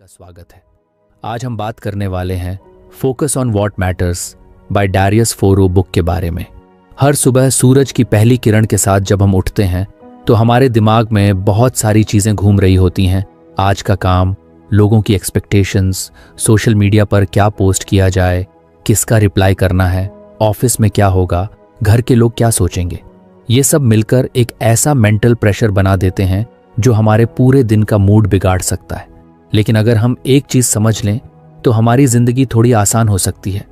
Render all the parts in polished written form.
का स्वागत है। आज हम बात करने वाले हैं focus on what matters by Darius Foroux book के बारे में। हर सुबह सूरज की पहली किरण के साथ जब हम उठते हैं तो हमारे दिमाग में बहुत सारी चीजें घूम रही होती हैं। आज का काम, लोगों की एक्सपेक्टेशंस, सोशल मीडिया पर क्या पोस्ट किया जाए, किसका रिप्लाई करना है, ऑफिस में क्या होगा, घर के लोग क्या सोचेंगे। ये सब मिलकर एक ऐसा मेंटल प्रेशर बना देते हैं जो हमारे पूरे दिन का मूड बिगाड़ सकता है। लेकिन अगर हम एक चीज समझ लें तो हमारी जिंदगी थोड़ी आसान हो सकती है,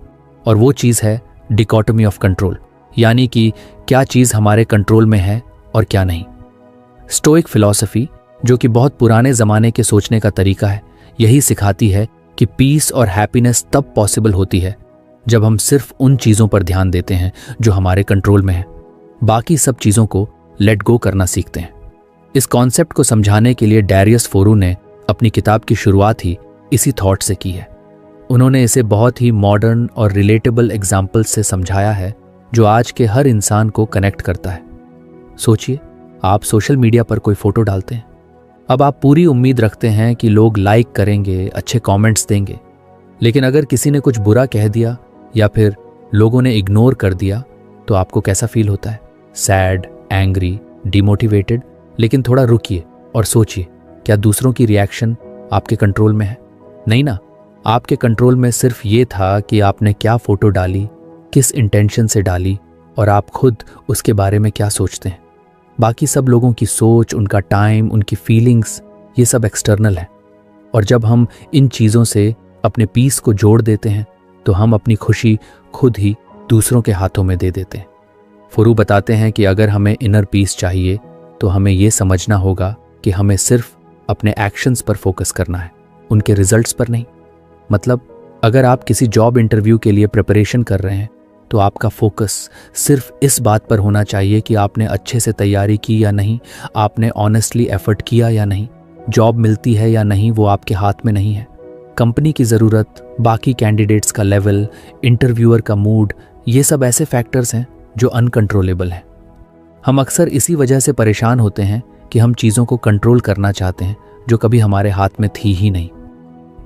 और वो चीज है डिकोटमी ऑफ कंट्रोल, यानी कि क्या चीज हमारे कंट्रोल में है और क्या नहीं। स्टोइक फिलॉसफी, जो कि बहुत पुराने जमाने के सोचने का तरीका है, यही सिखाती है कि पीस और हैप्पीनेस तब पॉसिबल होती है जब हम सिर्फ उन चीजों पर ध्यान देते हैं जो हमारे कंट्रोल में है, बाकी सब चीजों को लेट गो करना सीखते हैं। इस कॉन्सेप्ट को समझाने के लिए डैरियस फोरो ने अपनी किताब की शुरुआत ही इसी थॉट से की है। उन्होंने इसे बहुत ही मॉडर्न और रिलेटेबल एग्जाम्पल से समझाया है जो आज के हर इंसान को कनेक्ट करता है। सोचिए, आप सोशल मीडिया पर कोई फोटो डालते हैं। अब आप पूरी उम्मीद रखते हैं कि लोग लाइक करेंगे, अच्छे कमेंट्स देंगे। लेकिन अगर किसी ने कुछ बुरा कह दिया या फिर लोगों ने इग्नोर कर दिया तो आपको कैसा फील होता है? Sad, angry, demotivated. लेकिन थोड़ा रुकिए और सोचिए, क्या दूसरों की रिएक्शन आपके कंट्रोल में है? नहीं ना। आपके कंट्रोल में सिर्फ ये था कि आपने क्या फोटो डाली, किस इंटेंशन से डाली, और आप खुद उसके बारे में क्या सोचते हैं। बाकी सब लोगों की सोच, उनका टाइम, उनकी फीलिंग्स, ये सब एक्सटर्नल है। और जब हम इन चीज़ों से अपने पीस को जोड़ देते हैं तो हम अपनी खुशी खुद ही दूसरों के हाथों में दे देते हैं। फोरो बताते हैं कि अगर हमें इनर पीस चाहिए तो हमें यह समझना होगा कि हमें सिर्फ अपने एक्शंस पर फोकस करना है, उनके रिजल्ट्स पर नहीं। मतलब अगर आप किसी जॉब इंटरव्यू के लिए प्रिपरेशन कर रहे हैं तो आपका फोकस सिर्फ इस बात पर होना चाहिए कि आपने अच्छे से तैयारी की या नहीं, आपने ऑनेस्टली एफर्ट किया या नहीं, जॉब मिलती है या नहीं वो आपके हाथ में नहीं है। कंपनी की ज़रूरत, बाकी कैंडिडेट्स का लेवल, इंटरव्यूअर का मूड, ये सब ऐसे फैक्टर्स हैं जो अनकंट्रोलेबल हैं। हम अक्सर इसी वजह से परेशान होते हैं कि हम चीज़ों को कंट्रोल करना चाहते हैं जो कभी हमारे हाथ में थी ही नहीं।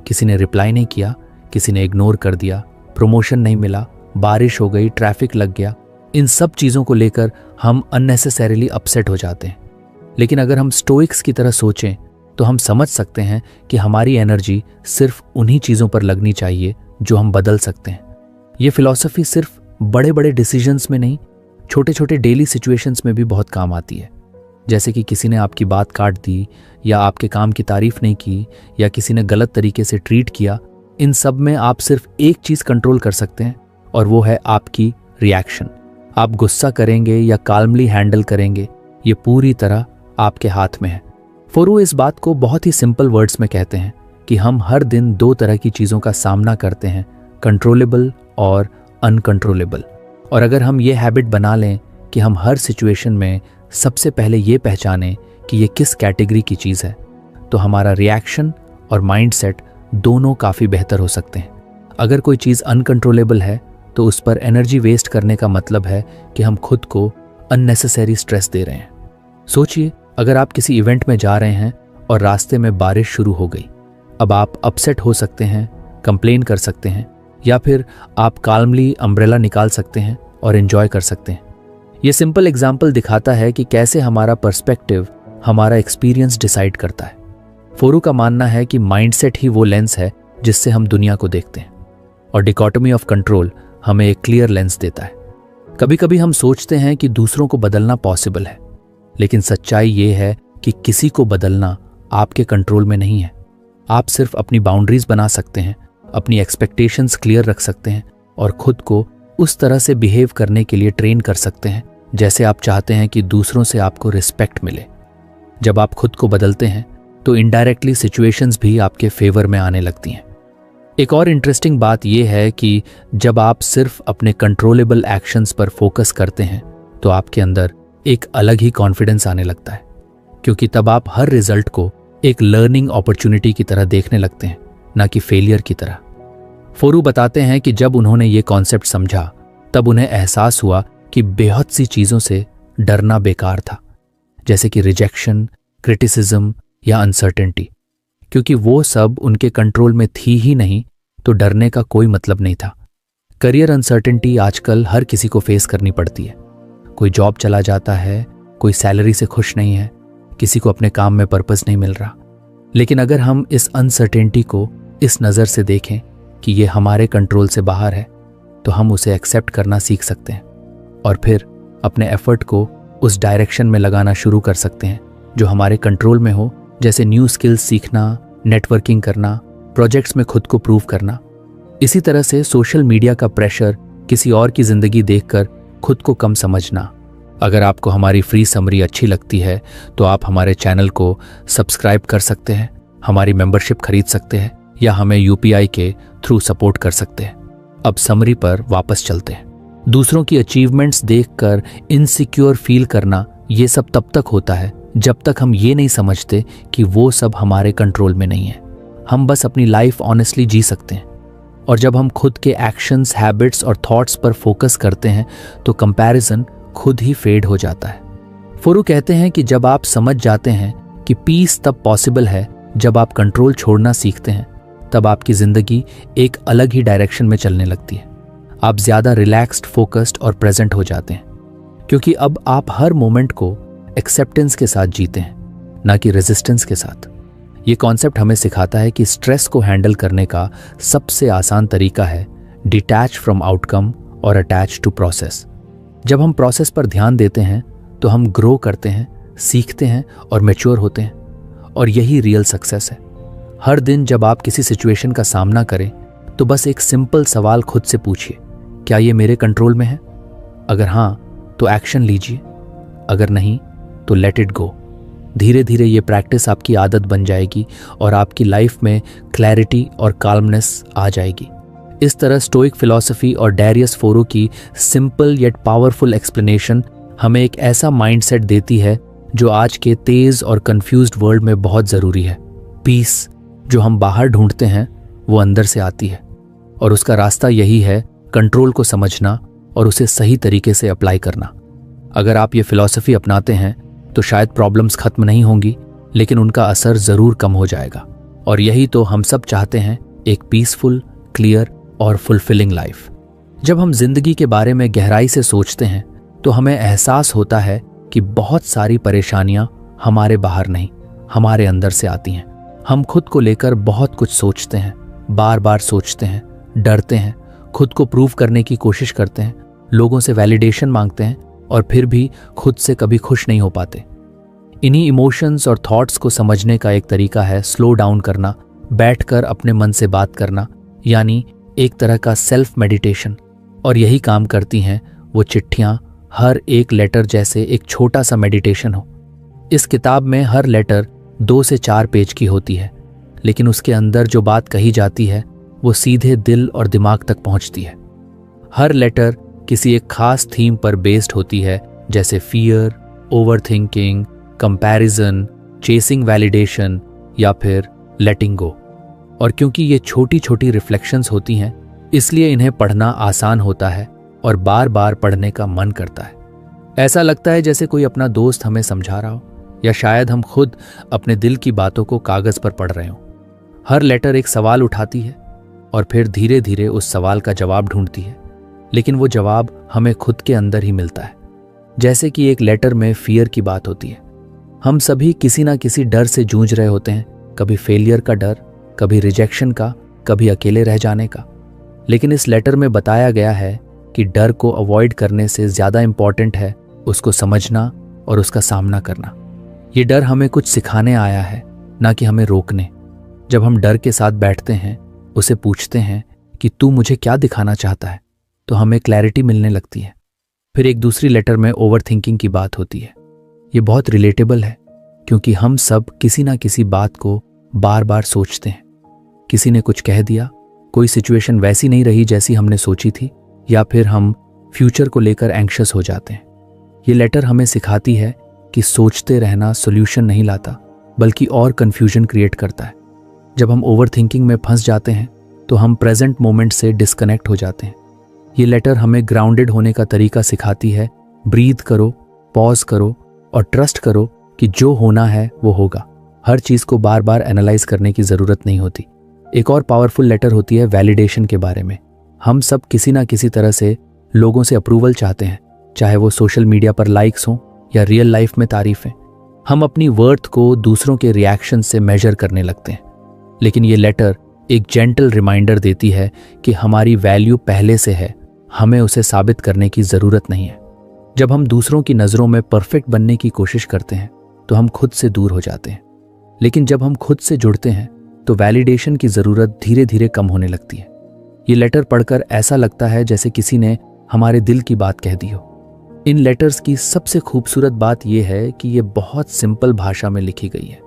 किसी ने रिप्लाई नहीं किया, किसी ने इग्नोर कर दिया, प्रमोशन नहीं मिला, बारिश हो गई, ट्रैफिक लग गया, इन सब चीज़ों को लेकर हम अननेसेसरीली अपसेट हो जाते हैं। लेकिन अगर हम स्टोइक्स की तरह सोचें तो हम समझ सकते हैं कि हमारी एनर्जी सिर्फ उन्हीं चीज़ों पर लगनी चाहिए जो हम बदल सकते हैं। ये फिलॉसफी सिर्फ बड़े बड़े डिसीजंस में नहीं, छोटे छोटे डेली सिचुएशंस में भी बहुत काम आती है। जैसे कि किसी ने आपकी बात काट दी, या आपके काम की तारीफ नहीं की, या किसी ने गलत तरीके से ट्रीट किया। इन सब में आप सिर्फ एक चीज़ कंट्रोल कर सकते हैं, और वो है आपकी रिएक्शन। आप गुस्सा करेंगे या काल्मली हैंडल करेंगे, ये पूरी तरह आपके हाथ में है। फोरो इस बात को बहुत ही सिंपल वर्ड्स में कहते हैं कि हम हर दिन दो तरह की चीज़ों का सामना करते हैं, कंट्रोलेबल और अनकंट्रोलेबल। और अगर हम ये हैबिट बना लें कि हम हर सिचुएशन में सबसे पहले ये पहचानें कि ये किस कैटेगरी की चीज़ है, तो हमारा रिएक्शन और माइंडसेट दोनों काफ़ी बेहतर हो सकते हैं। अगर कोई चीज़ अनकंट्रोलेबल है तो उस पर एनर्जी वेस्ट करने का मतलब है कि हम खुद को अननेसेसरी स्ट्रेस दे रहे हैं। सोचिए, अगर आप किसी इवेंट में जा रहे हैं और रास्ते में बारिश शुरू हो गई। अब आप अपसेट हो सकते हैं, कंप्लेन कर सकते हैं, या फिर आप काल्मली अम्ब्रेला निकाल सकते हैं और एंजॉय कर सकते हैं। ये सिंपल एग्जाम्पल दिखाता है कि कैसे हमारा पर्सपेक्टिव हमारा एक्सपीरियंस डिसाइड करता है। फोरो का मानना है कि माइंडसेट ही वो लेंस है जिससे हम दुनिया को देखते हैं, और डिकोटमी ऑफ कंट्रोल हमें एक क्लियर लेंस देता है। कभी कभी हम सोचते हैं कि दूसरों को बदलना पॉसिबल है, लेकिन सच्चाई ये है कि किसी को बदलना आपके कंट्रोल में नहीं है। आप सिर्फ अपनी बाउंड्रीज बना सकते हैं, अपनी एक्सपेक्टेशंस क्लियर रख सकते हैं, और खुद को उस तरह से बिहेव करने के लिए ट्रेन कर सकते हैं जैसे आप चाहते हैं कि दूसरों से आपको रिस्पेक्ट मिले। जब आप खुद को बदलते हैं तो इनडायरेक्टली सिचुएशंस भी आपके फेवर में आने लगती हैं। एक और इंटरेस्टिंग बात यह है कि जब आप सिर्फ अपने कंट्रोलेबल एक्शंस पर फोकस करते हैं तो आपके अंदर एक अलग ही कॉन्फिडेंस आने लगता है, क्योंकि तब आप हर रिजल्ट को एक लर्निंग अपॉर्चुनिटी की तरह देखने लगते हैं, ना कि फेलियर की तरह। फोरो बताते हैं कि जब उन्होंने ये कॉन्सेप्ट समझा तब उन्हें एहसास हुआ कि बेहद सी चीज़ों से डरना बेकार था, जैसे कि रिजेक्शन, क्रिटिसिज्म या अनसर्टेनिटी। क्योंकि वो सब उनके कंट्रोल में थी ही नहीं, तो डरने का कोई मतलब नहीं था। करियर अनसर्टेनिटी आजकल हर किसी को फेस करनी पड़ती है। कोई जॉब चला जाता है, कोई सैलरी से खुश नहीं है, किसी को अपने काम में पर्पस नहीं मिल रहा। लेकिन अगर हम इस अनसर्टेनिटी को इस नज़र से देखें कि ये हमारे कंट्रोल से बाहर है, तो हम उसे एक्सेप्ट करना सीख सकते हैं और फिर अपने एफर्ट को उस डायरेक्शन में लगाना शुरू कर सकते हैं जो हमारे कंट्रोल में हो, जैसे न्यू स्किल्स सीखना, नेटवर्किंग करना, प्रोजेक्ट्स में खुद को प्रूव करना। इसी तरह से सोशल मीडिया का प्रेशर, किसी और की जिंदगी देखकर खुद को कम समझना। अगर आपको हमारी फ्री समरी अच्छी लगती है तो आप हमारे चैनल को सब्सक्राइब कर सकते हैं, हमारी मेंबरशिप खरीद सकते हैं या हमें यूपीआई के थ्रू सपोर्ट कर सकते हैं। अब समरी पर वापस चलते हैं। दूसरों की अचीवमेंट्स देखकर इनसिक्योर फील करना, ये सब तब तक होता है जब तक हम ये नहीं समझते कि वो सब हमारे कंट्रोल में नहीं है। हम बस अपनी लाइफ ऑनेस्टली जी सकते हैं। और जब हम खुद के एक्शंस, हैबिट्स और थॉट्स पर फोकस करते हैं तो कंपैरिजन खुद ही फेड हो जाता है। फोरू कहते हैं कि जब आप समझ जाते हैं कि पीस तब पॉसिबल है जब आप कंट्रोल छोड़ना सीखते हैं, तब आपकी जिंदगी एक अलग ही डायरेक्शन में चलने लगती है। आप ज्यादा रिलैक्स्ड, फोकस्ड और प्रेजेंट हो जाते हैं, क्योंकि अब आप हर मोमेंट को एक्सेप्टेंस के साथ जीते हैं, ना कि रेजिस्टेंस के साथ। ये कॉन्सेप्ट हमें सिखाता है कि स्ट्रेस को हैंडल करने का सबसे आसान तरीका है डिटैच फ्रॉम आउटकम और अटैच टू प्रोसेस। जब हम प्रोसेस पर ध्यान देते हैं तो हम ग्रो करते हैं, सीखते हैं और मैच्योर होते हैं, और यही रियल सक्सेस है। हर दिन जब आप किसी सिचुएशन का सामना करें तो बस एक सिंपल सवाल खुद से पूछिए, क्या ये मेरे कंट्रोल में है? अगर हाँ तो एक्शन लीजिए, अगर नहीं तो लेट इट गो। धीरे धीरे ये प्रैक्टिस आपकी आदत बन जाएगी और आपकी लाइफ में क्लैरिटी और काल्मनेस आ जाएगी। इस तरह स्टोइक फिलॉसफी और डैरियस फोरो की सिंपल येट पावरफुल एक्सप्लेनेशन हमें एक ऐसा माइंडसेट देती है जो आज के तेज और कंफ्यूज्ड वर्ल्ड में बहुत जरूरी है। पीस जो हम बाहर ढूंढते हैं वो अंदर से आती है, और उसका रास्ता यही है कंट्रोल को समझना और उसे सही तरीके से अप्लाई करना। अगर आप ये फिलॉसफी अपनाते हैं तो शायद प्रॉब्लम्स खत्म नहीं होंगी, लेकिन उनका असर जरूर कम हो जाएगा। और यही तो हम सब चाहते हैं, एक पीसफुल, क्लियर और फुलफिलिंग लाइफ। जब हम जिंदगी के बारे में गहराई से सोचते हैं तो हमें एहसास होता है कि बहुत सारी परेशानियां हमारे बाहर नहीं, हमारे अंदर से आती हैं। हम खुद को लेकर बहुत कुछ सोचते हैं, बार बार सोचते हैं, डरते हैं, खुद को प्रूव करने की कोशिश करते हैं, लोगों से वैलिडेशन मांगते हैं और फिर भी खुद से कभी खुश नहीं हो पाते। इन्हीं इमोशंस और थॉट्स को समझने का एक तरीका है स्लो डाउन करना, बैठकर अपने मन से बात करना, यानी एक तरह का सेल्फ मेडिटेशन। और यही काम करती हैं वो चिट्ठियां, हर एक लेटर जैसे एक छोटा सा मेडिटेशन हो। इस किताब में हर लेटर 2 से 4 पेज की होती है, लेकिन उसके अंदर जो बात कही जाती है वो सीधे दिल और दिमाग तक पहुंचती है। हर लेटर किसी एक खास थीम पर बेस्ड होती है, जैसे fear, overthinking, comparison, chasing validation या फिर लेटिंग गो। और क्योंकि ये छोटी छोटी रिफ्लेक्शंस होती हैं, इसलिए इन्हें पढ़ना आसान होता है और बार बार पढ़ने का मन करता है। ऐसा लगता है जैसे कोई अपना दोस्त हमें समझा रहा हो, या शायद हम खुद अपने दिल की बातों को कागज पर पढ़ रहे हों। हर लेटर एक सवाल उठाती है और फिर धीरे धीरे उस सवाल का जवाब ढूंढती है, लेकिन वो जवाब हमें खुद के अंदर ही मिलता है। जैसे कि एक लेटर में फियर की बात होती है। हम सभी किसी ना किसी डर से जूझ रहे होते हैं, कभी फेलियर का डर, कभी रिजेक्शन का, कभी अकेले रह जाने का। लेकिन इस लेटर में बताया गया है कि डर को अवॉइड करने से ज्यादा इंपॉर्टेंट है उसको समझना और उसका सामना करना। ये डर हमें कुछ सिखाने आया है, ना कि हमें रोकने। जब हम डर के साथ बैठते हैं, उसे पूछते हैं कि तू मुझे क्या दिखाना चाहता है, तो हमें क्लैरिटी मिलने लगती है। फिर एक दूसरी लेटर में ओवरथिंकिंग की बात होती है। ये बहुत रिलेटेबल है, क्योंकि हम सब किसी ना किसी बात को बार बार सोचते हैं। किसी ने कुछ कह दिया, कोई सिचुएशन वैसी नहीं रही जैसी हमने सोची थी, या फिर हम फ्यूचर को लेकर एंग्शियस हो जाते हैं। ये लेटर हमें सिखाती है कि सोचते रहना सॉल्यूशन नहीं लाता, बल्कि और कंफ्यूजन क्रिएट करता है। जब हम ओवरथिंकिंग में फंस जाते हैं तो हम प्रेजेंट मोमेंट से डिस्कनेक्ट हो जाते हैं। ये लेटर हमें ग्राउंडेड होने का तरीका सिखाती है। ब्रीथ करो, पॉज करो और ट्रस्ट करो कि जो होना है वो होगा। हर चीज़ को बार बार एनालाइज करने की ज़रूरत नहीं होती। एक और पावरफुल लेटर होती है वैलिडेशन के बारे में। हम सब किसी ना किसी तरह से लोगों से अप्रूवल चाहते हैं, चाहे वो सोशल मीडिया पर लाइक्स हों या रियल लाइफ में तारीफें। हम अपनी वर्थ को दूसरों के रिएक्शन से मेजर करने लगते हैं। लेकिन ये लेटर एक जेंटल रिमाइंडर देती है कि हमारी वैल्यू पहले से है, हमें उसे साबित करने की ज़रूरत नहीं है। जब हम दूसरों की नज़रों में परफेक्ट बनने की कोशिश करते हैं तो हम खुद से दूर हो जाते हैं। लेकिन जब हम खुद से जुड़ते हैं तो वैलिडेशन की ज़रूरत धीरे धीरे कम होने लगती है। ये लेटर पढ़कर ऐसा लगता है जैसे किसी ने हमारे दिल की बात कह दी हो। इन लेटर्स की सबसे खूबसूरत बात यह है कि ये बहुत सिंपल भाषा में लिखी गई है।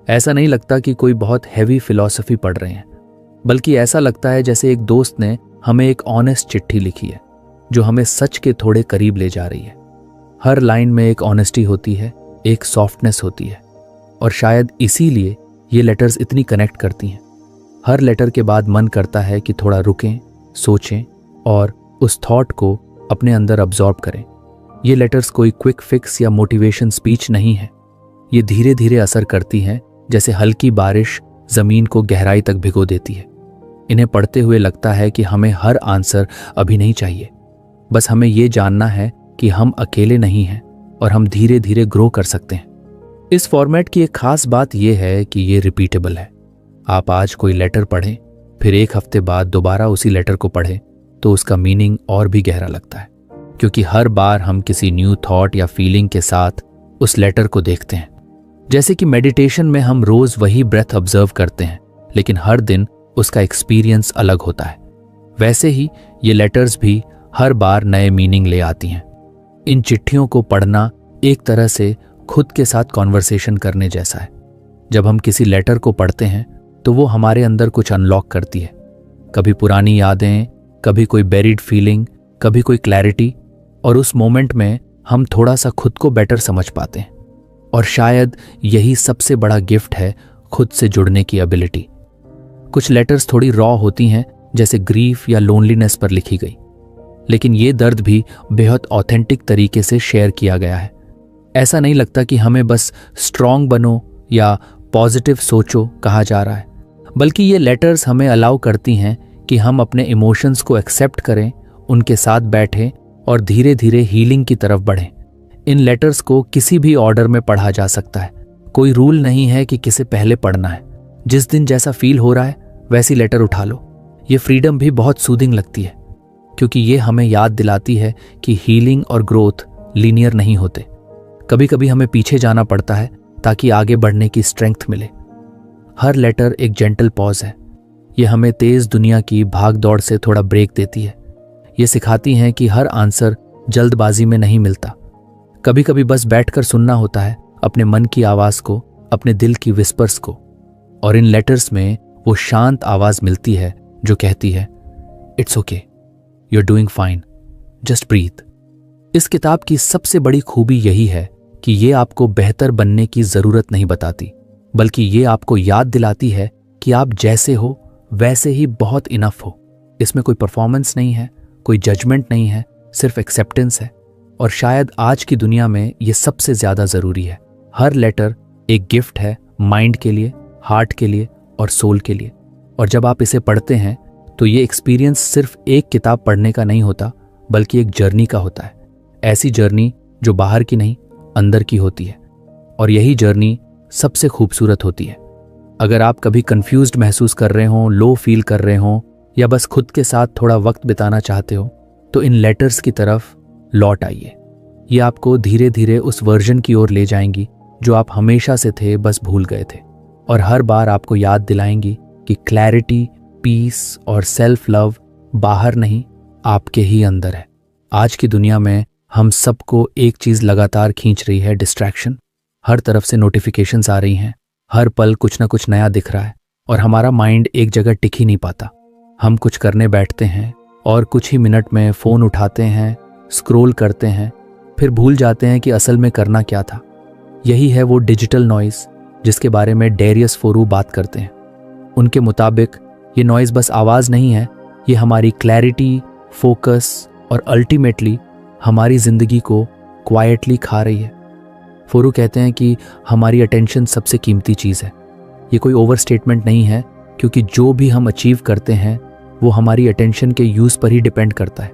ऐसा नहीं लगता कि कोई बहुत हैवी फिलॉसफी पढ़ रहे हैं, बल्कि ऐसा लगता है जैसे एक दोस्त ने हमें एक ऑनेस्ट चिट्ठी लिखी है जो हमें सच के थोड़े करीब ले जा रही है। हर लाइन में एक ऑनेस्टी होती है, एक सॉफ्टनेस होती है, और शायद इसीलिए ये लेटर्स इतनी कनेक्ट करती हैं। हर लेटर के बाद मन करता है कि थोड़ा रुकें, सोचें और उस थॉट को अपने अंदर अब्जॉर्ब करें। ये लेटर्स कोई क्विक फिक्स या मोटिवेशन स्पीच नहीं है। ये धीरे धीरे असर करती हैं, जैसे हल्की बारिश जमीन को गहराई तक भिगो देती है। इन्हें पढ़ते हुए लगता है कि हमें हर आंसर अभी नहीं चाहिए, बस हमें ये जानना है कि हम अकेले नहीं हैं और हम धीरे धीरे ग्रो कर सकते हैं। इस फॉर्मेट की एक खास बात यह है कि ये रिपीटेबल है। आप आज कोई लेटर पढ़ें, फिर एक हफ्ते बाद दोबारा उसी लेटर को पढ़ें तो उसका मीनिंग और भी गहरा लगता है, क्योंकि हर बार हम किसी न्यू थॉट या फीलिंग के साथ उस लेटर को देखते हैं। जैसे कि मेडिटेशन में हम रोज वही ब्रेथ ऑब्जर्व करते हैं, लेकिन हर दिन उसका एक्सपीरियंस अलग होता है, वैसे ही ये लेटर्स भी हर बार नए मीनिंग ले आती हैं। इन चिट्ठियों को पढ़ना एक तरह से खुद के साथ कॉन्वर्सेशन करने जैसा है। जब हम किसी लेटर को पढ़ते हैं तो वो हमारे अंदर कुछ अनलॉक करती है, कभी पुरानी यादें, कभी कोई बेरिड फीलिंग, कभी कोई क्लैरिटी, और उस मोमेंट में हम थोड़ा सा खुद को बेटर समझ पाते हैं। और शायद यही सबसे बड़ा गिफ्ट है खुद से जुड़ने की एबिलिटी। कुछ लेटर्स थोड़ी रॉ होती हैं, जैसे ग्रीफ या लोनलीनेस पर लिखी गई, लेकिन ये दर्द भी बेहद ऑथेंटिक तरीके से शेयर किया गया है। ऐसा नहीं लगता कि हमें बस स्ट्रांग बनो या पॉजिटिव सोचो कहा जा रहा है, बल्कि ये लेटर्स हमें अलाउ करती हैं कि हम अपने इमोशंस को एक्सेप्ट करें, उनके साथ बैठें और धीरे धीरे हीलिंग की तरफ बढ़ें। इन लेटर्स को किसी भी ऑर्डर में पढ़ा जा सकता है। कोई रूल नहीं है कि किसे पहले पढ़ना है। जिस दिन जैसा फील हो रहा है वैसी लेटर उठा लो। ये फ्रीडम भी बहुत सूदिंग लगती है, क्योंकि ये हमें याद दिलाती है कि हीलिंग और ग्रोथ लीनियर नहीं होते। कभी कभी हमें पीछे जाना पड़ता है ताकि आगे बढ़ने की स्ट्रेंथ मिले। हर लेटर एक जेंटल पॉज है। ये हमें तेज दुनिया की भाग दौड़ से थोड़ा ब्रेक देती है। ये सिखाती हैं कि हर आंसर जल्दबाजी में नहीं मिलता। कभी कभी बस बैठकर सुनना होता है अपने मन की आवाज को, अपने दिल की विस्पर्स को। और इन लेटर्स में वो शांत आवाज मिलती है जो कहती है, it's okay, you are doing fine, just breathe. इस किताब की सबसे बड़ी खूबी यही है कि ये आपको बेहतर बनने की जरूरत नहीं बताती, बल्कि ये आपको याद दिलाती है कि आप जैसे हो वैसे ही बहुत इनफ हो। इसमें कोई परफॉर्मेंस नहीं है, कोई जजमेंट नहीं है, सिर्फ एक्सेप्टेंस है। और शायद आज की दुनिया में ये सबसे ज्यादा जरूरी है। हर लेटर एक गिफ्ट है, माइंड के लिए, हार्ट के लिए और सोल के लिए। और जब आप इसे पढ़ते हैं तो ये एक्सपीरियंस सिर्फ एक किताब पढ़ने का नहीं होता, बल्कि एक जर्नी का होता है। ऐसी जर्नी जो बाहर की नहीं, अंदर की होती है। और यही जर्नी सबसे खूबसूरत होती है। अगर आप कभी कंफ्यूज्ड महसूस कर रहे हो, लो फील कर रहे हो, या बस खुद के साथ थोड़ा वक्त बिताना चाहते हो, तो इन लेटर्स की तरफ लौट आइए। ये आपको धीरे धीरे उस वर्जन की ओर ले जाएंगी जो आप हमेशा से थे, बस भूल गए थे। और हर बार आपको याद दिलाएंगी कि क्लैरिटी, पीस और सेल्फ लव बाहर नहीं, आपके ही अंदर है। आज की दुनिया में हम सबको एक चीज लगातार खींच रही है, डिस्ट्रैक्शन। हर तरफ से नोटिफिकेशंस आ रही हैं, हर पल कुछ ना कुछ नया दिख रहा है और हमारा माइंड एक जगह टिक ही नहीं पाता। हम कुछ करने बैठते हैं और कुछ ही मिनट में फोन उठाते हैं, स्क्रॉल करते हैं, फिर भूल जाते हैं कि असल में करना क्या था। यही है वो डिजिटल नॉइज जिसके बारे में डैरियस फोरू बात करते हैं। उनके मुताबिक ये नॉइज बस आवाज नहीं है, ये हमारी क्लैरिटी, फोकस और अल्टीमेटली हमारी जिंदगी को क्वाइटली खा रही है। फोरू कहते हैं कि हमारी अटेंशन सबसे कीमती चीज़ है। ये कोई ओवर स्टेटमेंट नहीं है, क्योंकि जो भी हम अचीव करते हैं वो हमारी अटेंशन के यूज़ पर ही डिपेंड करता है।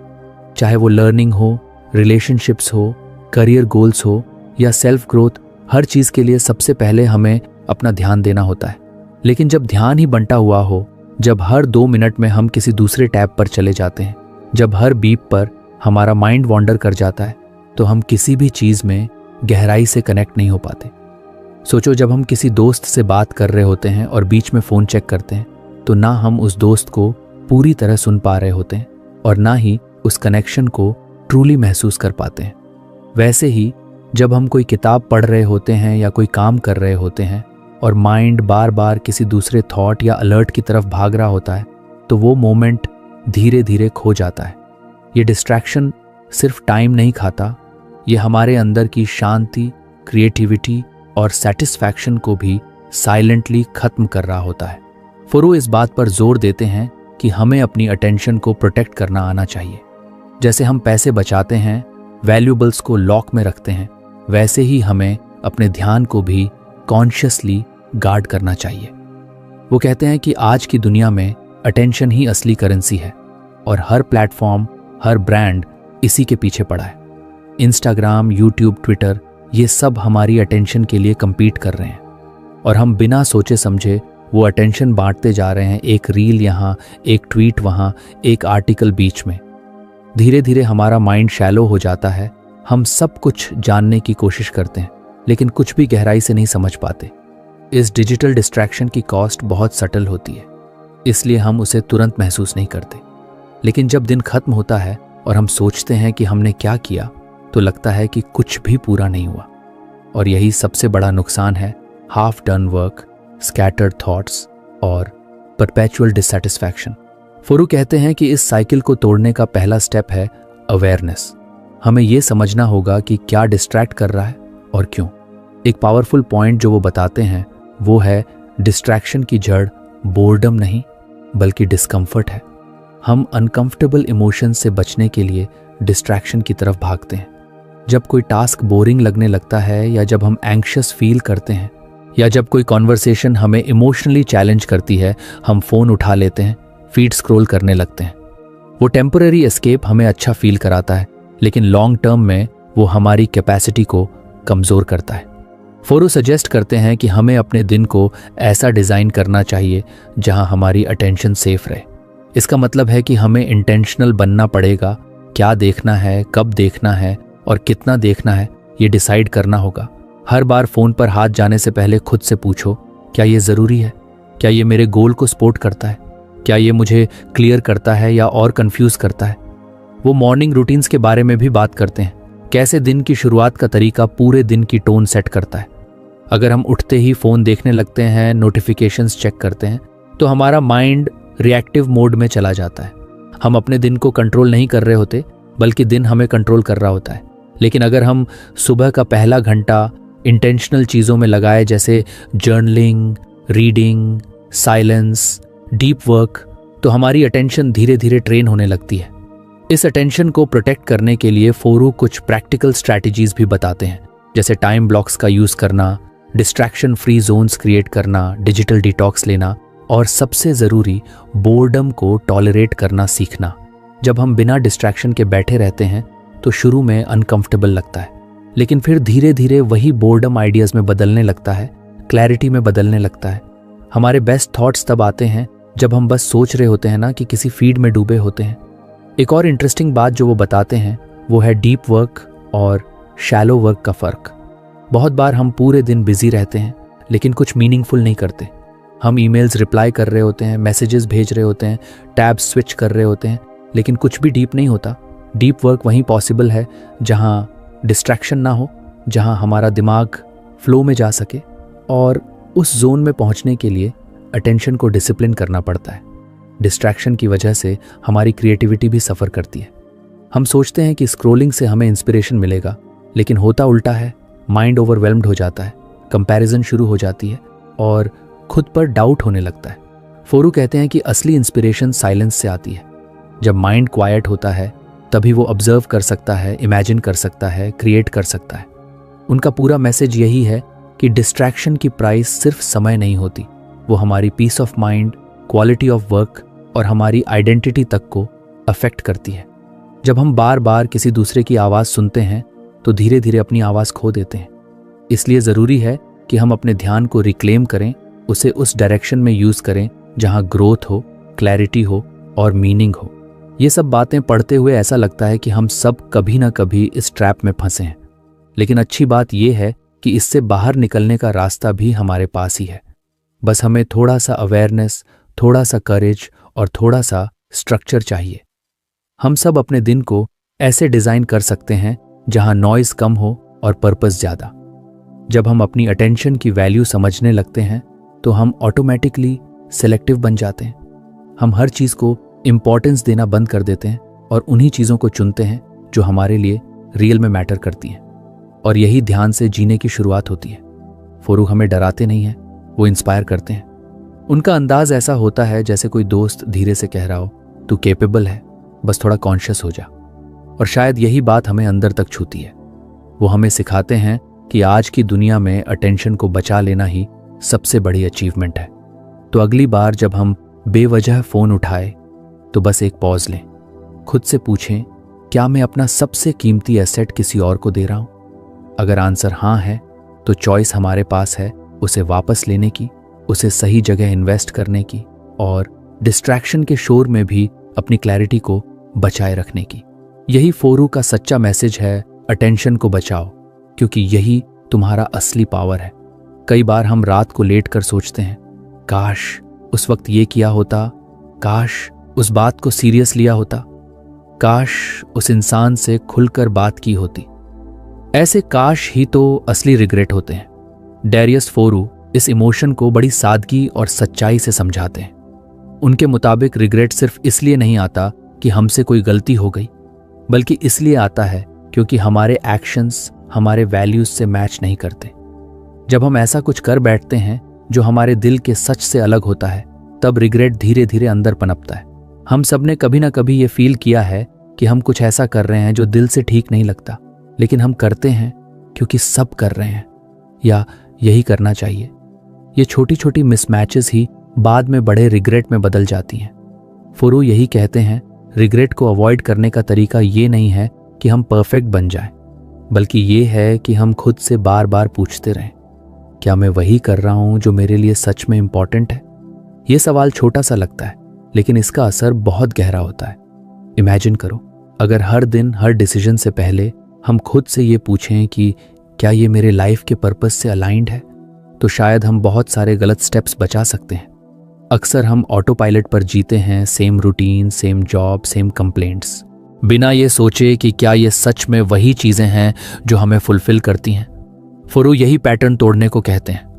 चाहे वो लर्निंग हो, रिलेशनशिप्स हो, करियर गोल्स हो या सेल्फ ग्रोथ, हर चीज़ के लिए सबसे पहले हमें अपना ध्यान देना होता है। लेकिन जब ध्यान ही बंटा हुआ हो, जब हर 2 मिनट में हम किसी दूसरे टैब पर चले जाते हैं, जब हर बीप पर हमारा माइंड वॉन्डर कर जाता है, तो हम किसी भी चीज़ में गहराई से कनेक्ट नहीं हो पाते। सोचो, जब हम किसी दोस्त से बात कर रहे होते हैं और बीच में फ़ोन चेक करते हैं, तो ना हम उस दोस्त को पूरी तरह सुन पा रहे होते हैं और ना ही उस कनेक्शन को ट्रूली महसूस कर पाते हैं। वैसे ही जब हम कोई किताब पढ़ रहे होते हैं या कोई काम कर रहे होते हैं और माइंड बार बार किसी दूसरे थॉट या अलर्ट की तरफ भाग रहा होता है, तो वो मोमेंट धीरे धीरे खो जाता है। ये डिस्ट्रैक्शन सिर्फ टाइम नहीं खाता, ये हमारे अंदर की शांति, क्रिएटिविटी और सेटिस्फैक्शन को भी साइलेंटली खत्म कर रहा होता है। फोरू इस बात पर जोर देते हैं कि हमें अपनी अटेंशन को प्रोटेक्ट करना आना चाहिए। जैसे हम पैसे बचाते हैं, वैल्यूबल्स को लॉक में रखते हैं, वैसे ही हमें अपने ध्यान को भी कॉन्शियसली गार्ड करना चाहिए। वो कहते हैं कि आज की दुनिया में अटेंशन ही असली करेंसी है और हर प्लेटफॉर्म, हर ब्रांड इसी के पीछे पड़ा है। इंस्टाग्राम, यूट्यूब, ट्विटर, ये सब हमारी अटेंशन के लिए compete कर रहे हैं और हम बिना सोचे समझे वो अटेंशन बांटते जा रहे हैं। एक रील यहाँ, एक ट्वीट वहाँ, एक आर्टिकल बीच में। धीरे धीरे हमारा माइंड शैलो हो जाता है। हम सब कुछ जानने की कोशिश करते हैं, लेकिन कुछ भी गहराई से नहीं समझ पाते। इस डिजिटल डिस्ट्रैक्शन की कॉस्ट बहुत सटल होती है, इसलिए हम उसे तुरंत महसूस नहीं करते। लेकिन जब दिन खत्म होता है और हम सोचते हैं कि हमने क्या किया, तो लगता है कि कुछ भी पूरा नहीं हुआ। और यही सबसे बड़ा नुकसान है, half done work, scattered thoughts और परपेचुअल डिससैटिस्फैक्शन। फोरू कहते हैं कि इस साइकिल को तोड़ने का पहला स्टेप है अवेयरनेस। हमें यह समझना होगा कि क्या डिस्ट्रैक्ट कर रहा है और क्यों। एक पावरफुल पॉइंट जो वो बताते हैं वो है, डिस्ट्रैक्शन की जड़ बोर्डम नहीं बल्कि डिस्कम्फर्ट है। हम अनकंफर्टेबल इमोशन से बचने के लिए डिस्ट्रैक्शन की तरफ भागते हैं। जब कोई टास्क बोरिंग लगने लगता है, या जब हम एंग्शियस फील करते हैं, या जब कोई कॉन्वर्सेशन हमें इमोशनली चैलेंज करती है, हम फ़ोन उठा लेते हैं, फीड स्क्रॉल करने लगते हैं। वो टेम्पररी एस्केप हमें अच्छा फील कराता है, लेकिन लॉन्ग टर्म में वो हमारी कैपेसिटी को कमज़ोर करता है। फोरू सजेस्ट करते हैं कि हमें अपने दिन को ऐसा डिज़ाइन करना चाहिए जहां हमारी अटेंशन सेफ रहे। इसका मतलब है कि हमें इंटेंशनल बनना पड़ेगा। क्या देखना है, कब देखना है और कितना देखना है, ये डिसाइड करना होगा। हर बार फ़ोन पर हाथ जाने से पहले खुद से पूछो, क्या ये ज़रूरी है? क्या ये मेरे गोल को सपोर्ट करता है? क्या ये मुझे क्लियर करता है या और कंफ्यूज करता है? वो मॉर्निंग रूटीन्स के बारे में भी बात करते हैं, कैसे दिन की शुरुआत का तरीका पूरे दिन की टोन सेट करता है। अगर हम उठते ही फ़ोन देखने लगते हैं, नोटिफिकेशंस चेक करते हैं, तो हमारा माइंड रिएक्टिव मोड में चला जाता है। हम अपने दिन को कंट्रोल नहीं कर रहे होते, बल्कि दिन हमें कंट्रोल कर रहा होता है। लेकिन अगर हम सुबह का पहला घंटा इंटेंशनल चीज़ों में लगाए, जैसे journaling, reading, silence, deep work, तो हमारी अटेंशन धीरे धीरे ट्रेन होने लगती है। इस अटेंशन को प्रोटेक्ट करने के लिए फोरू कुछ प्रैक्टिकल स्ट्रैटेजीज भी बताते हैं, जैसे टाइम ब्लॉक्स का यूज़ करना, डिस्ट्रैक्शन फ्री जोन्स क्रिएट करना, डिजिटल डिटॉक्स लेना और सबसे ज़रूरी, बोर्डम को टॉलरेट करना सीखना। जब हम बिना डिस्ट्रैक्शन के बैठे रहते हैं तो शुरू में अनकंफर्टेबल लगता है, लेकिन फिर धीरे धीरे वही बोर्डम आइडियाज़ में बदलने लगता है, क्लैरिटी में बदलने लगता है। हमारे बेस्ट थॉट्स तब आते हैं जब हम बस सोच रहे होते हैं ना कि किसी फीड में डूबे होते हैं। एक और इंटरेस्टिंग बात जो वो बताते हैं वो है डीप वर्क और शैलो वर्क का फ़र्क। बहुत बार हम पूरे दिन बिजी रहते हैं लेकिन कुछ मीनिंगफुल नहीं करते। हम ईमेल्स रिप्लाई कर रहे होते हैं, मैसेजेस भेज रहे होते हैं, टैब्स स्विच कर रहे होते हैं, लेकिन कुछ भी डीप नहीं होता। डीप वर्क वहीं पॉसिबल है जहां डिस्ट्रैक्शन ना हो, जहां हमारा दिमाग फ्लो में जा सके, और उस जोन में पहुंचने के लिए अटेंशन को डिसिप्लिन करना पड़ता है। डिस्ट्रैक्शन की वजह से हमारी क्रिएटिविटी भी सफ़र करती है। हम सोचते हैं कि स्क्रोलिंग से हमें इंस्पिरेशन मिलेगा, लेकिन होता उल्टा है। माइंड ओवरवेल्म्ड हो जाता है, कंपैरिजन शुरू हो जाती है और खुद पर डाउट होने लगता है। फोरू कहते हैं कि असली इंस्पिरेशन साइलेंस से आती है। जब माइंड क्वाइट होता है तभी वो ऑब्जर्व कर सकता है, इमेजिन कर सकता है, क्रिएट कर सकता है। उनका पूरा मैसेज यही है कि डिस्ट्रैक्शन की प्राइस सिर्फ समय नहीं होती, वो हमारी peace of mind, quality of work और हमारी आइडेंटिटी तक को अफेक्ट करती है। जब हम बार बार किसी दूसरे की आवाज़ सुनते हैं तो धीरे धीरे अपनी आवाज़ खो देते हैं। इसलिए ज़रूरी है कि हम अपने ध्यान को रिक्लेम करें, उसे उस डायरेक्शन में यूज़ करें जहाँ ग्रोथ हो, क्लैरिटी हो और मीनिंग हो। ये सब बातें पढ़ते हुए ऐसा लगता है कि हम सब कभी ना कभी इस ट्रैप में फंसे हैं, लेकिन अच्छी बात यह है कि इससे बाहर निकलने का रास्ता भी हमारे पास ही है। बस हमें थोड़ा सा अवेयरनेस, थोड़ा सा करेज और थोड़ा सा स्ट्रक्चर चाहिए। हम सब अपने दिन को ऐसे डिज़ाइन कर सकते हैं जहां नॉइज़ कम हो और पर्पस ज़्यादा। जब हम अपनी अटेंशन की वैल्यू समझने लगते हैं तो हम ऑटोमेटिकली सेलेक्टिव बन जाते हैं। हम हर चीज़ को इम्पोर्टेंस देना बंद कर देते हैं और उन्हीं चीज़ों को चुनते हैं जो हमारे लिए रियल में मैटर करती हैं। और यही ध्यान से जीने की शुरुआत होती है। फरूक हमें डराते नहीं हैं, वो इंस्पायर करते हैं। उनका अंदाज ऐसा होता है जैसे कोई दोस्त धीरे से कह रहा हो, तू कैपेबल है, बस थोड़ा कॉन्शियस हो जा। और शायद यही बात हमें अंदर तक छूती है। वो हमें सिखाते हैं कि आज की दुनिया में अटेंशन को बचा लेना ही सबसे बड़ी अचीवमेंट है। तो अगली बार जब हम बेवजह फ़ोन उठाए तो बस एक पॉज लें, खुद से पूछें, क्या मैं अपना सबसे कीमती एसेट किसी और को दे रहा हूँ? अगर आंसर हाँ है तो चॉइस हमारे पास है उसे वापस लेने की, उसे सही जगह इन्वेस्ट करने की और डिस्ट्रैक्शन के शोर में भी अपनी क्लैरिटी को बचाए रखने की। यही फोरू का सच्चा मैसेज है, अटेंशन को बचाओ, क्योंकि यही तुम्हारा असली पावर है। कई बार हम रात को लेट कर सोचते हैं, काश उस वक्त ये किया होता, काश उस बात को सीरियस लिया होता, काश उस इंसान से खुलकर बात की होती। ऐसे काश ही तो असली रिग्रेट होते हैं। डैरियस फोरू इस इमोशन को बड़ी सादगी और सच्चाई से समझाते हैं। उनके मुताबिक रिग्रेट सिर्फ इसलिए नहीं आता कि हमसे कोई गलती हो गई, बल्कि इसलिए आता है क्योंकि हमारे एक्शंस हमारे वैल्यूज से मैच नहीं करते। जब हम ऐसा कुछ कर बैठते हैं जो हमारे दिल के सच से अलग होता है, तब रिग्रेट धीरे धीरे अंदर पनपता है। हम सब ने कभी ना कभी ये फील किया है कि हम कुछ ऐसा कर रहे हैं जो दिल से ठीक नहीं लगता, लेकिन हम करते हैं क्योंकि सब कर रहे हैं या यही करना चाहिए। ये छोटी छोटी मिसमैचेस ही बाद में बड़े रिग्रेट में बदल जाती हैं। फोरू यही कहते हैं, रिग्रेट को अवॉइड करने का तरीका ये नहीं है कि हम परफेक्ट बन जाएं, बल्कि ये है कि हम खुद से बार बार पूछते रहें, क्या मैं वही कर रहा हूं जो मेरे लिए सच में इंपॉर्टेंट है? ये सवाल छोटा सा लगता है, लेकिन इसका असर बहुत गहरा होता है। इमेजिन करो, अगर हर दिन हर डिसीजन से पहले हम खुद से ये पूछें कि क्या ये मेरे लाइफ के पर्पस से अलाइंड है, तो शायद हम बहुत सारे गलत स्टेप्स बचा सकते हैं। अक्सर हम ऑटो पायलट पर जीते हैं, same routine, same job, same complaints, बिना ये सोचे कि क्या ये सच में वही चीज़ें हैं जो हमें फुलफिल करती हैं। फोरू यही पैटर्न तोड़ने को कहते हैं।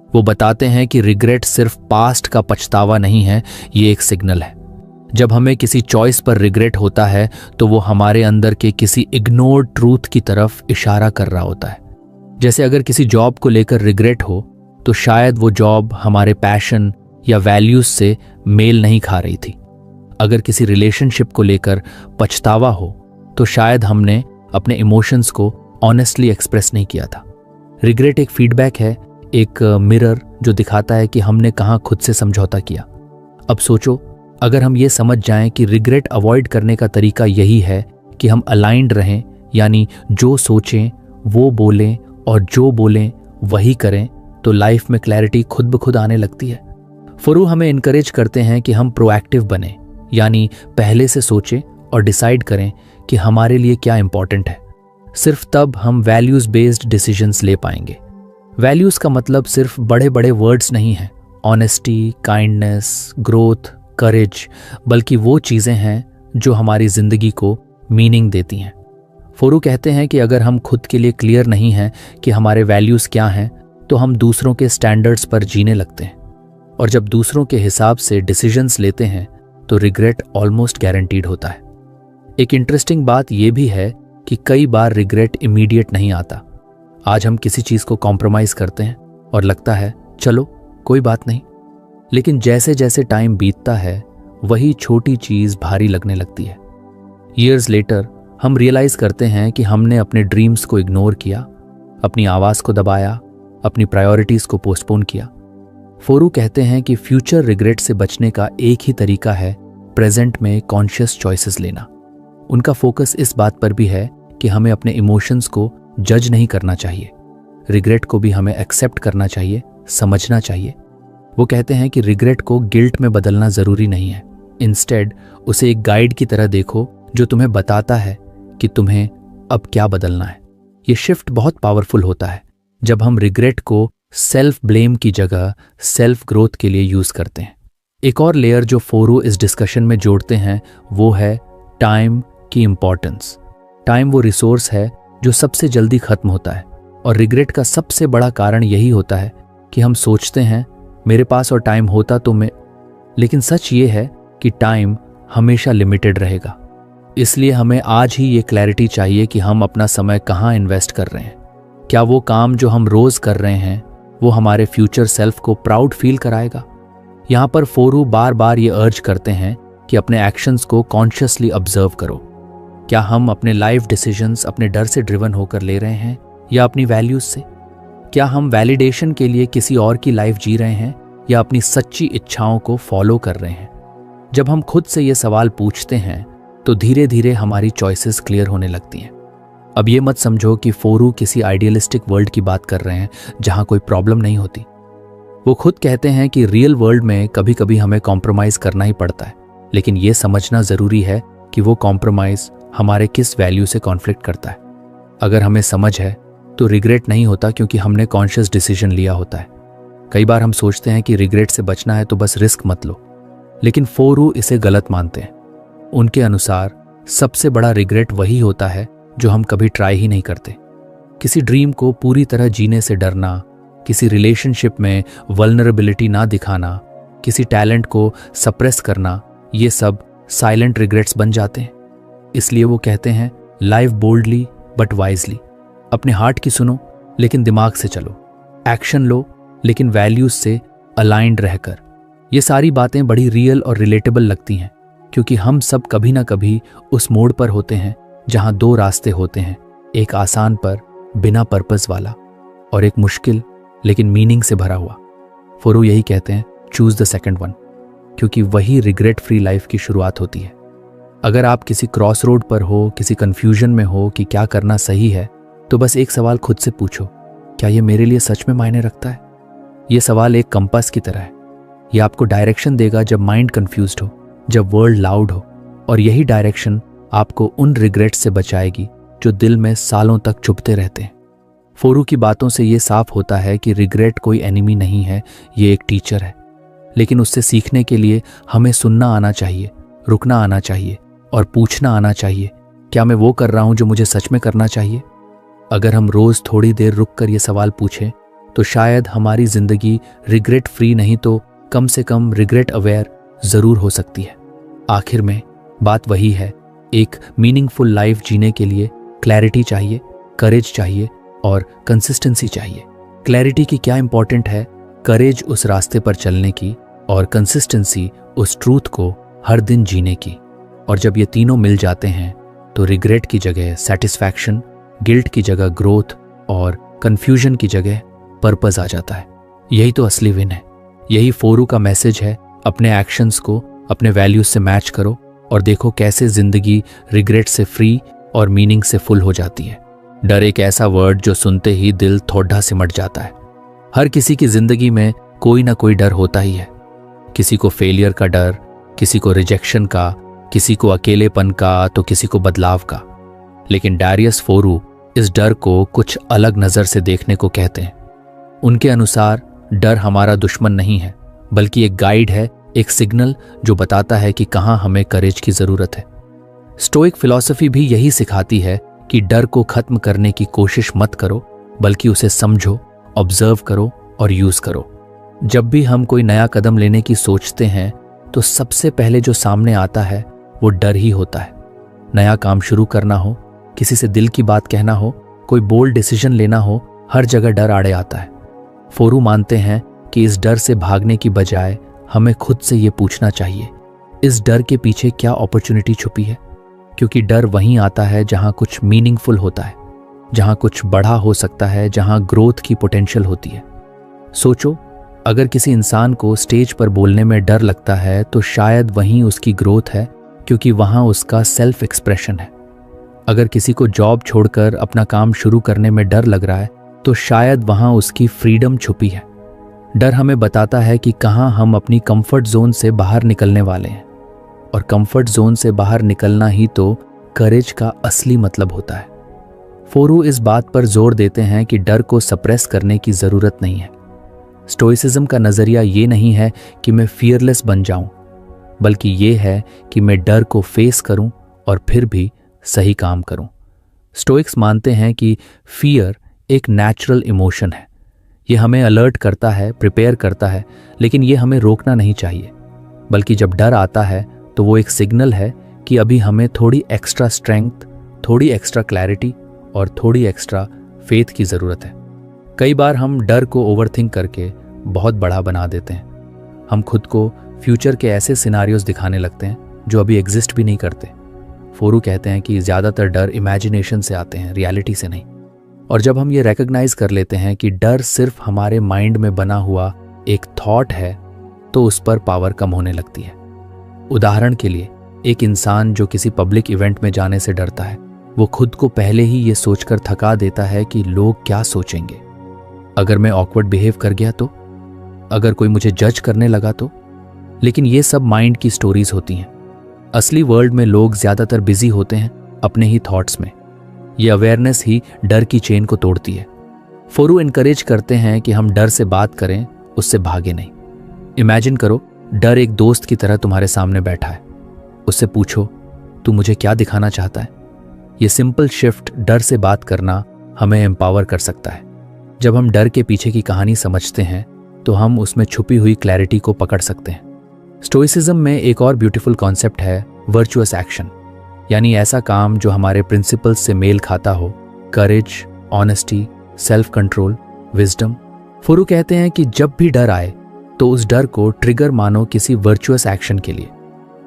वो बताते हैं कि रिग्रेट सिर्फ पास्ट का पछतावा नहीं है, ये एक सिग्नल है। जब हमें किसी चॉइस पर रिग्रेट होता है तो वो हमारे अंदर के किसी इग्नोर्ड ट्रूथ की तरफ इशारा कर रहा होता है। जैसे अगर किसी जॉब को लेकर रिग्रेट हो तो शायद वो जॉब हमारे पैशन या वैल्यूज से मेल नहीं खा रही थी। अगर किसी रिलेशनशिप को लेकर पछतावा हो तो शायद हमने अपने इमोशंस को ऑनेस्टली एक्सप्रेस नहीं किया था। रिग्रेट एक फीडबैक है, एक मिरर जो दिखाता है कि हमने कहाँ खुद से समझौता किया। अब सोचो, अगर हम ये समझ जाएं कि रिग्रेट अवॉइड करने का तरीका यही है कि हम अलाइंड रहें, यानी जो सोचें वो बोलें और जो बोलें वही करें, तो लाइफ में क्लैरिटी खुद ब खुद आने लगती है। फोरू हमें इनकरेज करते हैं कि हम प्रोएक्टिव बने, यानी पहले से सोचें और डिसाइड करें कि हमारे लिए क्या इंपॉर्टेंट है। सिर्फ तब हम वैल्यूज बेस्ड डिसीजंस ले पाएंगे। वैल्यूज का मतलब सिर्फ बड़े बड़े वर्ड्स नहीं है, ऑनेस्टी, काइंडनेस, ग्रोथ, करेज, बल्कि वो चीज़ें हैं जो हमारी जिंदगी को मीनिंग देती हैं। फोरू कहते हैं कि अगर हम खुद के लिए क्लियर नहीं हैं कि हमारे वैल्यूज़ क्या हैं, तो हम दूसरों के स्टैंडर्ड्स पर जीने लगते हैं, और जब दूसरों के हिसाब से डिसीजंस लेते हैं तो रिग्रेट ऑलमोस्ट गारंटीड होता है। एक इंटरेस्टिंग बात यह भी है कि कई बार रिग्रेट इमीडिएट नहीं आता। आज हम किसी चीज़ को कॉम्प्रोमाइज़ करते हैं और लगता है चलो कोई बात नहीं, लेकिन जैसे जैसे टाइम बीतता है वही छोटी चीज़ भारी लगने लगती है। ईयर्स लेटर हम रियलाइज़ करते हैं कि हमने अपने ड्रीम्स को इग्नोर किया, अपनी आवाज को दबाया, अपनी प्रायोरिटीज को पोस्टपोन किया। फोरू कहते हैं कि फ्यूचर रिग्रेट से बचने का एक ही तरीका है प्रेजेंट में कॉन्शियस चॉइसेस लेना। उनका फोकस इस बात पर भी है कि हमें अपने इमोशंस को जज नहीं करना चाहिए, रिग्रेट को भी हमें एक्सेप्ट करना चाहिए, समझना चाहिए। वो कहते हैं कि रिग्रेट को गिल्ट में बदलना जरूरी नहीं है, इंस्टेड उसे एक गाइड की तरह देखो जो तुम्हें बताता है कि तुम्हें अब क्या बदलना है। ये शिफ्ट बहुत पावरफुल होता है जब हम रिग्रेट को सेल्फ ब्लेम की जगह सेल्फ ग्रोथ के लिए यूज करते हैं। एक और लेयर जो फोरू इस डिस्कशन में जोड़ते हैं वो है टाइम की इंपॉर्टेंस। टाइम वो रिसोर्स है जो सबसे जल्दी खत्म होता है, और रिग्रेट का सबसे बड़ा कारण यही होता है कि हम सोचते हैं मेरे पास और टाइम होता तो मैं, लेकिन सच ये है कि टाइम हमेशा लिमिटेड रहेगा। इसलिए हमें आज ही ये क्लैरिटी चाहिए कि हम अपना समय कहाँ इन्वेस्ट कर रहे हैं। क्या वो काम जो हम रोज कर रहे हैं वो हमारे फ्यूचर सेल्फ को प्राउड फील कराएगा? यहाँ पर फोरू बार बार ये अर्ज करते हैं कि अपने एक्शंस को कॉन्शियसली ऑब्जर्व करो। क्या हम अपने लाइफ डिसीजंस अपने डर से ड्रिवन होकर ले रहे हैं या अपनी वैल्यूज से? क्या हम वैलिडेशन के लिए किसी और की लाइफ जी रहे हैं या अपनी सच्ची इच्छाओं को फॉलो कर रहे हैं? जब हम खुद से ये सवाल पूछते हैं तो धीरे धीरे हमारी चॉइसेस क्लियर होने लगती हैं। अब ये मत समझो कि फोरू किसी आइडियलिस्टिक वर्ल्ड की बात कर रहे हैं जहां कोई प्रॉब्लम नहीं होती। वो खुद कहते हैं कि रियल वर्ल्ड में कभी कभी हमें कॉम्प्रोमाइज करना ही पड़ता है, लेकिन ये समझना जरूरी है कि वो कॉम्प्रोमाइज हमारे किस वैल्यू से कॉन्फ्लिक्ट करता है। अगर हमें समझ है तो रिग्रेट नहीं होता क्योंकि हमने कॉन्शियस डिसीजन लिया होता है। कई बार हम सोचते हैं कि रिग्रेट से बचना है तो बस रिस्क मत लो, लेकिन फोरू इसे गलत मानते हैं। उनके अनुसार सबसे बड़ा रिग्रेट वही होता है जो हम कभी ट्राई ही नहीं करते। किसी ड्रीम को पूरी तरह जीने से डरना, किसी रिलेशनशिप में वल्नरेबिलिटी ना दिखाना, किसी टैलेंट को सप्रेस करना, ये सब साइलेंट रिग्रेट्स बन जाते हैं। इसलिए वो कहते हैं लाइव बोल्डली बट वाइजली। अपने हार्ट की सुनो लेकिन दिमाग से चलो, एक्शन लो लेकिन वैल्यूज से अलाइंड रहकर। ये सारी बातें बड़ी रियल और रिलेटेबल लगती हैं क्योंकि हम सब कभी ना कभी उस मोड़ पर होते हैं जहां दो रास्ते होते हैं, एक आसान पर बिना पर्पस वाला और एक मुश्किल लेकिन मीनिंग से भरा हुआ। फोरू यही कहते हैं चूज द सेकंड वन, क्योंकि वही रिग्रेट फ्री लाइफ की शुरुआत होती है। अगर आप किसी क्रॉस रोड पर हो, किसी कंफ्यूजन में हो कि क्या करना सही है, तो बस एक सवाल खुद से पूछो, क्या ये मेरे लिए सच में मायने रखता है? ये सवाल एक कंपास की तरह है। ये आपको डायरेक्शन देगा जब माइंड कंफ्यूज्ड हो, जब वर्ल्ड लाउड हो, और यही डायरेक्शन आपको उन रिग्रेट्स से बचाएगी जो दिल में सालों तक चुभते रहते हैं। फोरू की बातों से ये साफ होता है कि रिग्रेट कोई एनिमी नहीं है, ये एक टीचर है। लेकिन उससे सीखने के लिए हमें सुनना आना चाहिए, रुकना आना चाहिए और पूछना आना चाहिए, क्या मैं वो कर रहा हूं जो मुझे सच में करना चाहिए? अगर हम रोज थोड़ी देर रुककर ये सवाल पूछें तो शायद हमारी जिंदगी रिग्रेट फ्री नहीं तो कम से कम रिग्रेट अवेयर जरूर हो सकती है। आखिर में बात वही है, एक मीनिंगफुल लाइफ जीने के लिए क्लैरिटी चाहिए, करेज चाहिए और कंसिस्टेंसी चाहिए। क्लैरिटी की क्या इंपॉर्टेंट है, करेज उस रास्ते पर चलने की और कंसिस्टेंसी उस ट्रूथ को हर दिन जीने की। और जब ये तीनों मिल जाते हैं तो रिग्रेट की जगह सेटिस्फैक्शन, गिल्ट की जगह ग्रोथ और कंफ्यूजन की जगह पर्पस आ जाता है। यही तो असली विन है। यही फोरू का मैसेज है, अपने एक्शंस को अपने वैल्यूज से मैच करो और देखो कैसे जिंदगी रिग्रेट से फ्री और मीनिंग से फुल हो जाती है। डर एक ऐसा वर्ड जो सुनते ही दिल थोड़ा सिमट जाता है। हर किसी की जिंदगी में कोई ना कोई डर होता ही है। किसी को फेलियर का डर, किसी को रिजेक्शन का, किसी को अकेलेपन का, तो किसी को बदलाव का। लेकिन डारियस फोरू इस डर को कुछ अलग नजर से देखने को कहते हैं। उनके अनुसार डर हमारा दुश्मन नहीं है, बल्कि एक गाइड है, एक सिग्नल जो बताता है कि कहां हमें करेज की जरूरत है। स्टोइक फिलॉसफी भी यही सिखाती है कि डर को खत्म करने की कोशिश मत करो, बल्कि उसे समझो, ऑब्जर्व करो और यूज करो। जब भी हम कोई नया कदम लेने की सोचते हैं तो सबसे पहले जो सामने आता है वो डर ही होता है। नया काम शुरू करना हो, किसी से दिल की बात कहना हो, कोई बोल्ड डिसीजन लेना हो, हर जगह डर आड़े आता है। फोरू मानते हैं कि इस डर से भागने की बजाय हमें खुद से ये पूछना चाहिए, इस डर के पीछे क्या अपॉर्चुनिटी छुपी है? क्योंकि डर वहीं आता है जहां कुछ मीनिंगफुल होता है। जहां कुछ बड़ा हो सकता है, जहां ग्रोथ की पोटेंशियल होती है। सोचो, अगर किसी इंसान को स्टेज पर बोलने में डर लगता है तो शायद वहीं उसकी ग्रोथ है, क्योंकि वहां उसका सेल्फ एक्सप्रेशन है। अगर किसी को जॉब छोड़कर अपना काम शुरू करने में डर लग रहा है तो शायद वहां उसकी फ्रीडम छुपी है। डर हमें बताता है कि कहाँ हम अपनी कंफर्ट जोन से बाहर निकलने वाले हैं, और कंफर्ट जोन से बाहर निकलना ही तो करेज का असली मतलब होता है। फोरू इस बात पर जोर देते हैं कि डर को सप्रेस करने की जरूरत नहीं है। स्टोइसिज्म का नजरिया ये नहीं है कि मैं फियरलेस बन जाऊं, बल्कि ये है कि मैं डर को फेस करूं और फिर भी सही काम करूं। स्टोइक्स मानते हैं कि फियर एक नेचुरल इमोशन है। ये हमें अलर्ट करता है, प्रिपेयर करता है, लेकिन ये हमें रोकना नहीं चाहिए। बल्कि जब डर आता है तो वो एक सिग्नल है कि अभी हमें थोड़ी एक्स्ट्रा स्ट्रेंथ, थोड़ी एक्स्ट्रा क्लैरिटी और थोड़ी एक्स्ट्रा फेथ की ज़रूरत है। कई बार हम डर को ओवरथिंक करके बहुत बड़ा बना देते हैं। हम खुद को फ्यूचर के ऐसे सिनारियोज दिखाने लगते हैं जो अभी एग्जिस्ट भी नहीं करते। फोरू कहते हैं कि ज़्यादातर डर इमेजिनेशन से आते हैं, रियलिटी से नहीं। और जब हम ये रिकग्नाइज कर लेते हैं कि डर सिर्फ हमारे माइंड में बना हुआ एक थॉट है, तो उस पर पावर कम होने लगती है। उदाहरण के लिए, एक इंसान जो किसी पब्लिक इवेंट में जाने से डरता है, वो खुद को पहले ही ये सोचकर थका देता है कि लोग क्या सोचेंगे। अगर मैं ऑकवर्ड बिहेव कर गया तो, अगर कोई मुझे जज करने लगा तो। लेकिन ये सब माइंड की स्टोरीज होती हैं। असली वर्ल्ड में लोग ज्यादातर बिजी होते हैं अपने ही थॉट्स में। ये अवेयरनेस ही डर की चेन को तोड़ती है। फोरू इनकरेज करते हैं कि हम डर से बात करें, उससे भागे नहीं। इमेजिन करो, डर एक दोस्त की तरह तुम्हारे सामने बैठा है। उससे पूछो, तू मुझे क्या दिखाना चाहता है? ये सिंपल शिफ्ट डर से बात करना हमें एम्पावर कर सकता है। जब हम डर के पीछे की कहानी समझते हैं तो हम उसमें छुपी हुई क्लैरिटी को पकड़ सकते हैं। स्टोइसिज्म में एक और ब्यूटीफुल कॉन्सेप्ट है वर्चुअस एक्शन, यानी ऐसा काम जो हमारे प्रिंसिपल्स से मेल खाता हो। Courage, honesty, self control, wisdom. फोरू कहते हैं कि जब भी डर आए तो उस डर को ट्रिगर मानो किसी वर्चुअस एक्शन के लिए।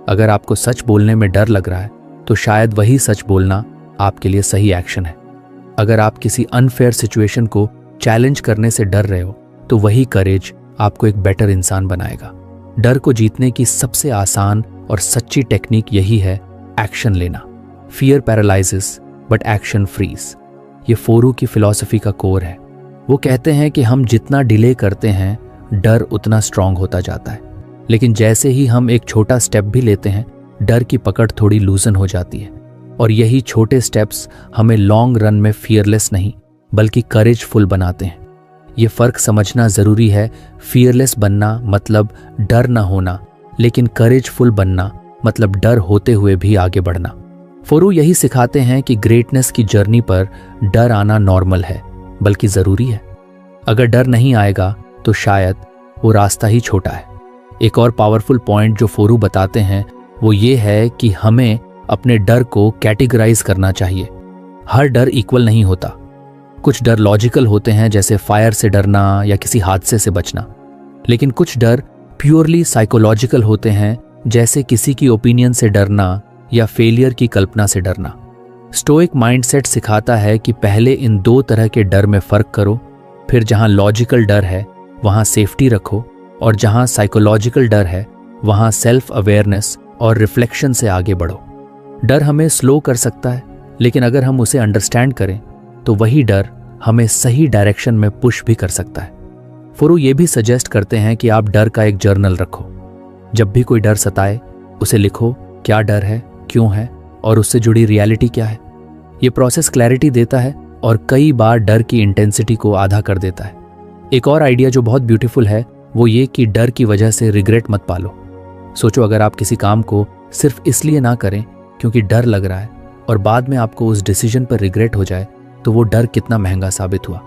अगर आपको सच बोलने में डर लग रहा है तो शायद वही सच बोलना आपके लिए सही एक्शन है। अगर आप किसी अनफेयर सिचुएशन को चैलेंज करने से डर रहे हो तो वही करेज आपको एक बेटर इंसान बनाएगा। डर को जीतने की सबसे आसान और सच्ची टेक्निक यही है, एक्शन लेना। Fear paralyses but action frees. ये फोरू की फिलॉसफी का कोर है। वो कहते हैं कि हम जितना डिले करते हैं डर उतना स्ट्रांग होता जाता है, लेकिन जैसे ही हम एक छोटा स्टेप भी लेते हैं डर की पकड़ थोड़ी लूजन हो जाती है। और यही छोटे स्टेप्स हमें लॉन्ग रन में फियरलेस नहीं बल्कि करेजफुल बनाते हैं। ये फर्क समझना जरूरी है। फियरलेस बनना मतलब डर ना होना, लेकिन करेजफुल बनना मतलब डर होते हुए भी आगे बढ़ना। फोरू यही सिखाते हैं कि ग्रेटनेस की जर्नी पर डर आना नॉर्मल है, बल्कि जरूरी है। अगर डर नहीं आएगा तो शायद वो रास्ता ही छोटा है। एक और पावरफुल पॉइंट जो फोरू बताते हैं वो ये है कि हमें अपने डर को कैटेगराइज करना चाहिए। हर डर इक्वल नहीं होता। कुछ डर लॉजिकल होते हैं, जैसे फायर से डरना या किसी हादसे से बचना, लेकिन कुछ डर प्योरली साइकोलॉजिकल होते हैं, जैसे किसी की ओपिनियन से डरना या फेलियर की कल्पना से डरना। स्टोइक माइंडसेट सिखाता है कि पहले इन दो तरह के डर में फर्क करो, फिर जहां लॉजिकल डर है वहां सेफ्टी रखो, और जहां साइकोलॉजिकल डर है वहां सेल्फ अवेयरनेस और रिफ्लेक्शन से आगे बढ़ो। डर हमें स्लो कर सकता है, लेकिन अगर हम उसे अंडरस्टैंड करें तो वही डर हमें सही डायरेक्शन में पुश भी कर सकता है। फोरू ये भी सजेस्ट करते हैं कि आप डर का एक जर्नल रखो। जब भी कोई डर सताए उसे लिखो, क्या डर है, क्यों है और उससे जुड़ी रियलिटी क्या है। ये प्रोसेस क्लैरिटी देता है और कई बार डर की इंटेंसिटी को आधा कर देता है। एक और आइडिया जो बहुत ब्यूटीफुल है वो ये कि डर की वजह से रिग्रेट मत पालो। सोचो, अगर आप किसी काम को सिर्फ इसलिए ना करें क्योंकि डर लग रहा है और बाद में आपको उस डिसीजन पर रिग्रेट हो जाए तो वो डर कितना महंगा साबित हुआ।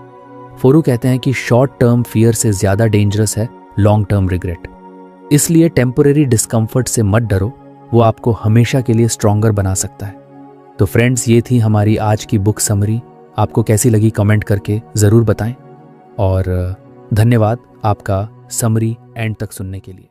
फोरू कहते हैं कि शॉर्ट टर्म फियर से ज्यादा डेंजरस है लॉन्ग टर्म रिग्रेट। इसलिए टेम्परेरी डिस्कम्फर्ट से मत डरो, वो आपको हमेशा के लिए स्ट्रॉन्गर बना सकता है। तो फ्रेंड्स, ये थी हमारी आज की बुक समरी। आपको कैसी लगी कमेंट करके ज़रूर बताएं, और धन्यवाद आपका समरी एंड तक सुनने के लिए।